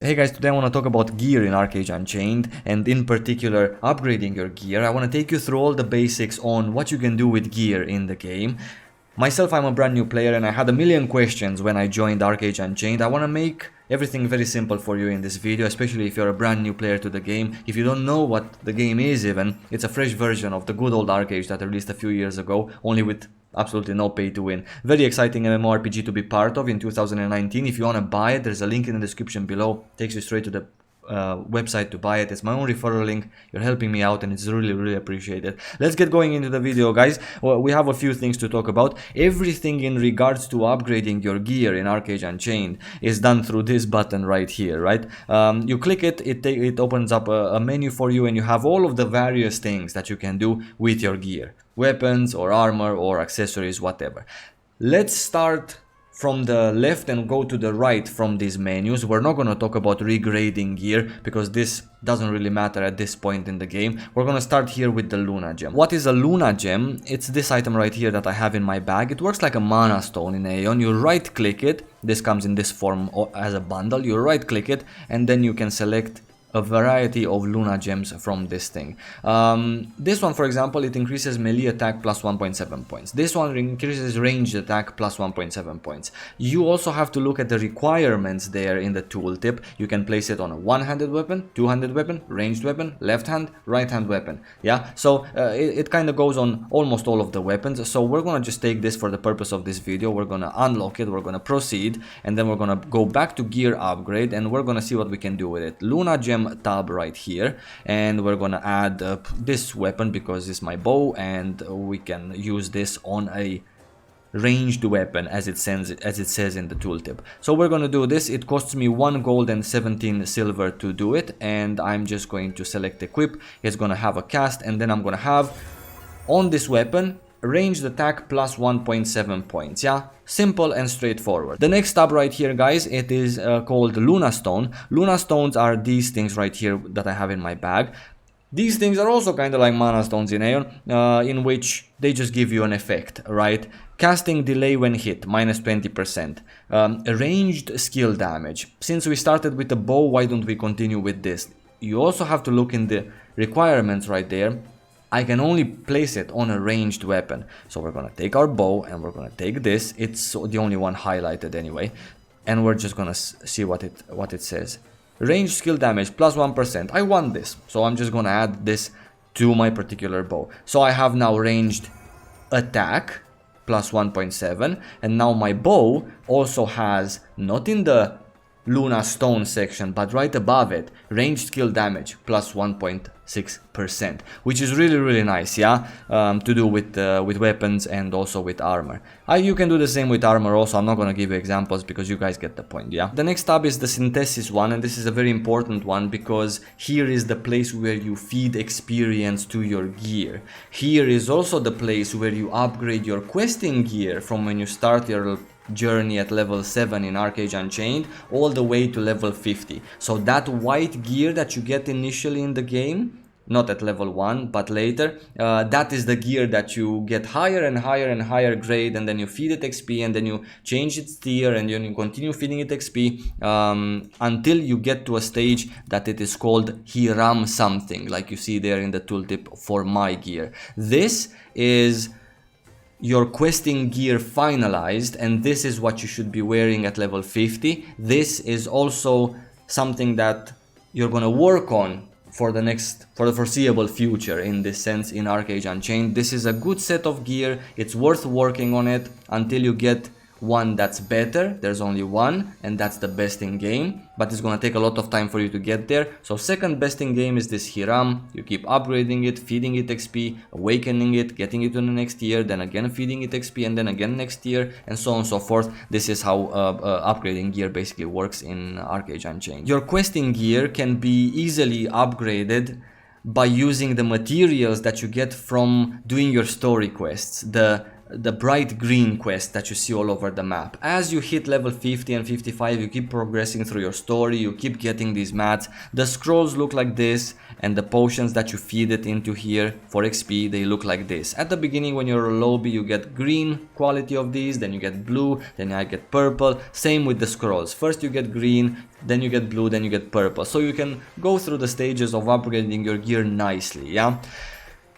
Hey guys, today I want to talk about gear in ArcheAge Unchained, and in particular upgrading your gear. I want to take you through all the basics on what you can do with gear in the game. Myself, I'm a brand new player and I had a million questions when I joined ArcheAge Unchained. I want to make everything very simple for you in this video, especially if you're a brand new player to the game. If you don't know what the game is even, it's a fresh version of the good old ArcheAge that I released a few years ago, only with absolutely no pay to win. Very exciting MMORPG to be part of in 2019. If you want to buy it, there's a link in the description below. Takes you straight to the website to buy it. It's my own referral link. You're helping me out and it's really appreciated. Let's get going into the video, guys. Well, we have a few things to talk about. Everything in regards to upgrading your gear in ArcheAge Unchained is done through this button right here, right? You click it, it opens up a menu for you and you have all of the various things that you can do with your gear. Weapons or armor or accessories, whatever. Let's start from the left and go to the right from these menus. We're not going to talk about regrading gear because this doesn't really matter at this point in the game. We're going to start here with the Luna Gem. What is a Luna Gem? It's this item right here that I have in my bag. It works like a mana stone in Aeon. You right click it. This comes in this form as a bundle. You right click it and then you can select a variety of Luna Gems from this thing. This one, for example, it increases melee attack plus 1.7 points. This one increases ranged attack plus 1.7 points. You also have to look at the requirements there in the tooltip. You can place it on a one-handed weapon, two-handed weapon, ranged weapon, left hand, right hand weapon. Yeah, so it kind of goes on almost all of the weapons. So we're gonna just take this for the purpose of this video. We're gonna unlock it, we're gonna proceed, and then we're gonna go back to gear upgrade and we're gonna see what we can do with it. Luna Gem tab right here, and we're gonna add this weapon because it's my bow, and we can use this on a ranged weapon as it says in the tooltip. So we're gonna do this. It costs me 1 gold and 17 silver to do it, and I'm just going to select equip. It's gonna have a cast, and then I'm gonna have on this weapon ranged attack plus 1.7 points. Yeah, simple and straightforward. The next tab right here, guys, it is called Luna Stone. Luna Stones are these things right here that I have in my bag. These things are also kind of like mana stones in Aeon, in which they just give you an effect, right? Casting delay when hit, minus 20%. Ranged skill damage. Since we started with the bow, why don't we continue with this? You also have to look in the requirements right there. I can only place it on a ranged weapon. So we're gonna take our bow and we're gonna take this. It's the only one highlighted anyway. And we're just gonna see what it says. Ranged skill damage plus 1%. I want this. So I'm just gonna add this to my particular bow. So I have now ranged attack plus 1.7. And now my bow also has, not in the Luna Stone section, but right above it, ranged skill damage plus 1.6%, which is really nice, yeah, to do with weapons and also with armor. You can do the same with armor also. I'm not gonna give you examples because you guys get the point, yeah. The next tab is the synthesis one, and this is a very important one because here is the place where you feed experience to your gear. Here is also the place where you upgrade your questing gear from when you start your journey at level 7 in ArcheAge Unchained all the way to level 50. So that white gear that you get initially in the game, not at level 1 but later, that is the gear that you get higher and higher grade, and then you feed it XP, and then you change its tier, and then you continue feeding it XP until you get to a stage that it is called Hiram something, like you see there in the tooltip for my gear. This is your questing gear finalized, and this is what you should be wearing at level 50. This is also something that you're gonna work on for the foreseeable future, in this sense, in ArcheAge Unchained. This is a good set of gear. It's worth working on it until you get one that's better. There's only one, and that's the best in game, but it's gonna take a lot of time for you to get there. So second best in game is this Hiram. You keep upgrading it, feeding it XP, awakening it, getting it to the next tier, then again feeding it XP, and then again next tier, and so on and so forth. This is how upgrading gear basically works in ArcheAge Unchained. Your questing gear can be easily upgraded by using the materials that you get from doing your story quests. The the bright green quest that you see all over the map. As you hit level 50 and 55, you keep progressing through your story, you keep getting these mats. The scrolls look like this, and the potions that you feed it into here for XP, they look like this. At the beginning, when you're a lobby, you get green quality of these, then you get blue, then I get purple. Same with the scrolls. First you get green, then you get blue, then you get purple. So you can go through the stages of upgrading your gear nicely, yeah?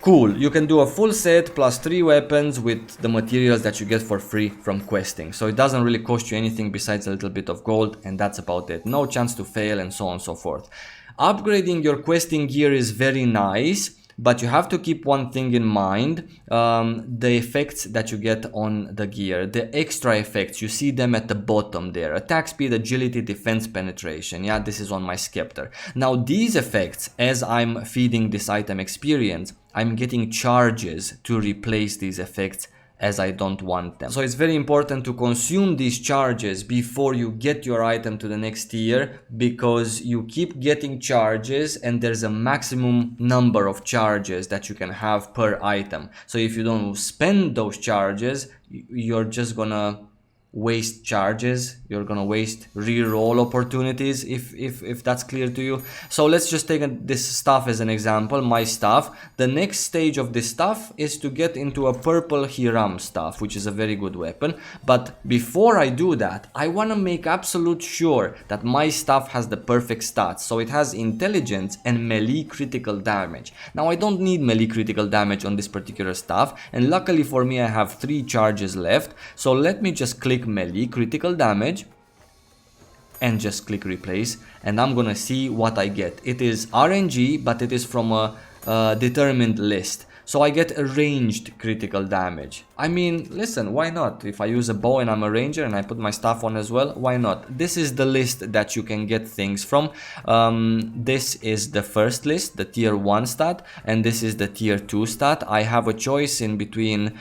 Cool, you can do a full set plus 3 weapons with the materials that you get for free from questing. So it doesn't really cost you anything besides a little bit of gold, and that's about it. No chance to fail and so on and so forth. Upgrading your questing gear is very nice, but you have to keep one thing in mind, the effects that you get on the gear, the extra effects, you see them at the bottom there. Attack speed, agility, defense, penetration. Yeah, this is on my Scepter. Now these effects, as I'm feeding this item experience, I'm getting charges to replace these effects as I don't want them. So it's very important to consume these charges before you get your item to the next tier, because you keep getting charges and there's a maximum number of charges that you can have per item. So if you don't spend those charges, you're just gonna waste charges, you're gonna waste reroll opportunities, if that's clear to you. So let's just take this stuff as an example, my stuff. The next stage of this stuff is to get into a purple Hiram stuff, which is a very good weapon. But before I do that, I want to make absolute sure that my stuff has the perfect stats. So it has intelligence and melee critical damage. Now I don't need melee critical damage on this particular stuff, and luckily for me I have 3 charges left. So let me just click melee critical damage and just click replace, and I'm gonna see what I get. It is RNG, but it is from a determined list. So I get a ranged critical damage. I mean, listen, why not? If I use a bow and I'm a ranger and I put my stuff on as well, why not? This is the list that you can get things from. This is the first list, the tier 1 stat, and this is the tier 2 stat. I have a choice in between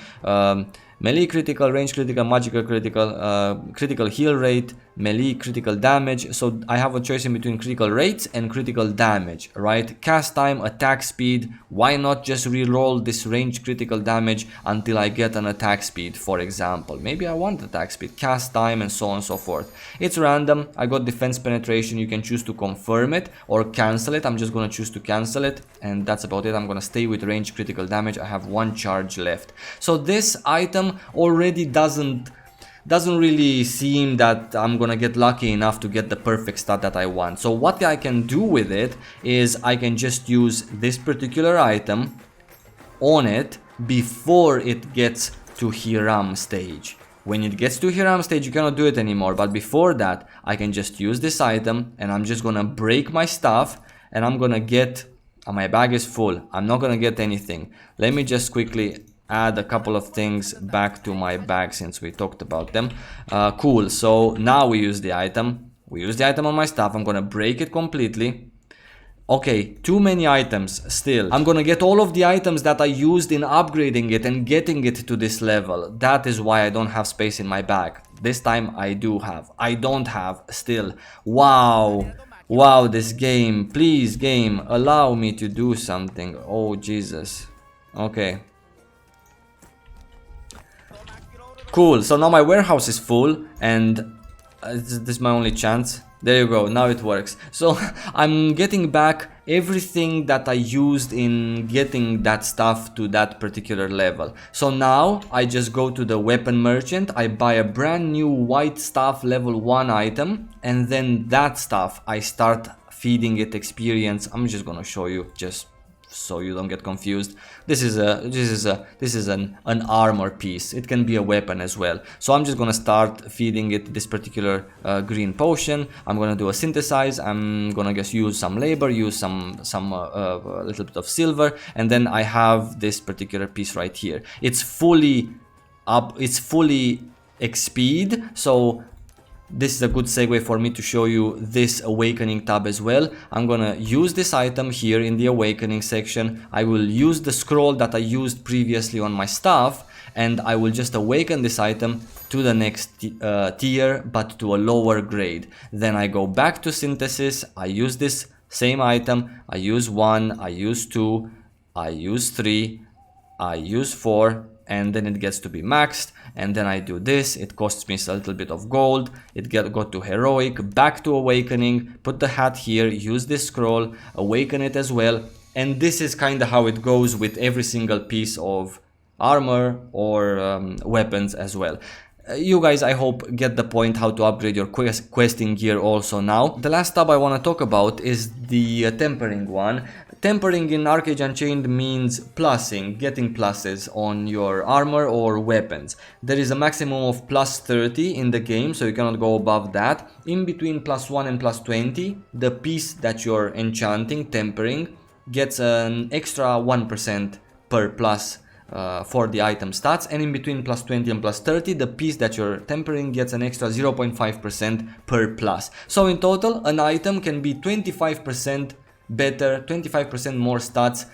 melee critical, range critical, magical critical, critical heal rate, melee critical damage. So I have a choice in between critical rates and critical damage, right? Cast time, attack speed. Why not just reroll this range critical damage until I get an attack speed, for example? Maybe I want attack speed, cast time, and so on and so forth. It's random. I got defense penetration. You can choose to confirm it or cancel it. I'm just gonna choose to cancel it, and that's about it. I'm gonna stay with range critical damage. I have 1 charge left. So this item already doesn't really seem that I'm gonna get lucky enough to get the perfect stat that I want. So what I can do with it is I can just use this particular item on it before it gets to Hiram stage. When it gets to Hiram stage, you cannot do it anymore, but before that I can just use this item, and I'm just gonna break my stuff, and I'm gonna get, my bag is full, I'm not gonna get anything. Let me just quickly add a couple of things back to my bag since we talked about them. Cool, so now we use the item. We use the item on my stuff. I'm gonna break it completely. Okay, too many items still. I'm gonna get all of the items that I used in upgrading it and getting it to this level. That is why I don't have space in my bag. This time I do have. I don't have still. Wow. Wow, this game. Please, game, allow me to do something. Oh, Jesus. Okay. Cool, so now my warehouse is full, and this is my only chance. There you go, now it works. So I'm getting back everything that I used in getting that stuff to that particular level. So now I just go to the weapon merchant, I buy a brand new white stuff level 1 item, and then that stuff I start feeding it experience. I'm just gonna show you just so you don't get confused. This is an armor piece. It can be a weapon as well. So I'm just gonna start feeding it this particular green potion. I'm gonna do a synthesize. I'm gonna just use some labor, use some little bit of silver, and then I have this particular piece right here. It's fully up. It's fully XP'd. So this is a good segue for me to show you this awakening tab as well. I'm gonna use this item here in the awakening section. I will use the scroll that I used previously on my stuff, and I will just awaken this item to the next tier, but to a lower grade. Then I go back to synthesis. I use this same item. I use 1, I use 2, I use 3, I use 4, and then it gets to be maxed, and then I do this, it costs me a little bit of gold, it got to heroic, back to awakening, put the hat here, use this scroll, awaken it as well, and this is kind of how it goes with every single piece of armor or weapons as well. You guys, I hope, get the point how to upgrade your questing gear also now. The last tab I want to talk about is the tempering one. Tempering in ArcheAge Unchained means plussing, getting pluses on your armor or weapons. There is a maximum of plus 30 in the game, so you cannot go above that. In between plus 1 and plus 20, the piece that you're enchanting, tempering, gets an extra 1% per plus for the item stats, and in between plus 20 and plus 30, the piece that you're tempering gets an extra 0.5% per plus. So in total, an item can be 25% better, 25% more stats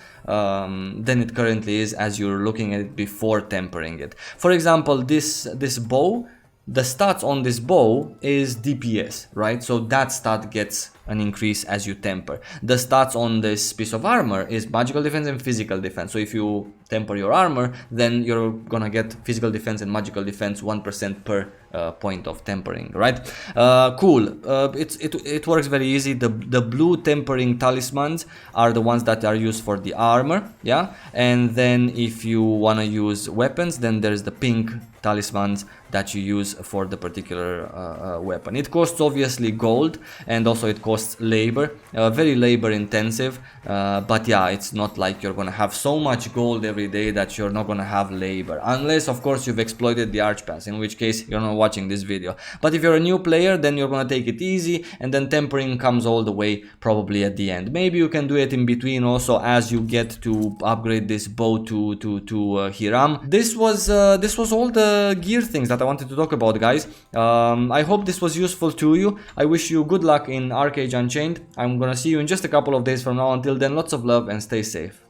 than it currently is as you're looking at it before tempering it. For example, this bow, the stats on this bow is DPS, right? So that stat gets an increase as you temper. The stats on this piece of armor is magical defense and physical defense. So if you temper your armor, then you're gonna get physical defense and magical defense 1% per point of tempering, right? Cool. It works very easy. The blue tempering talismans are the ones that are used for the armor, yeah. And then if you wanna use weapons, then there's the pink talismans that you use for the particular weapon. It costs obviously gold, and also it costs labor, very labor intensive, but yeah, it's not like you're gonna have so much gold every day that you're not gonna have labor, unless of course you've exploited the Arch Pass, in which case you're not watching this video. But if you're a new player, then you're gonna take it easy, and then tempering comes all the way probably at the end. Maybe you can do it in between also as you get to upgrade this bow to Hiram. This was all the gear things that I wanted to talk about, guys. I hope this was useful to you. I wish you good luck in ArcheAge Unchained. I'm gonna see you in just a couple of days from now. Until then, lots of love and stay safe.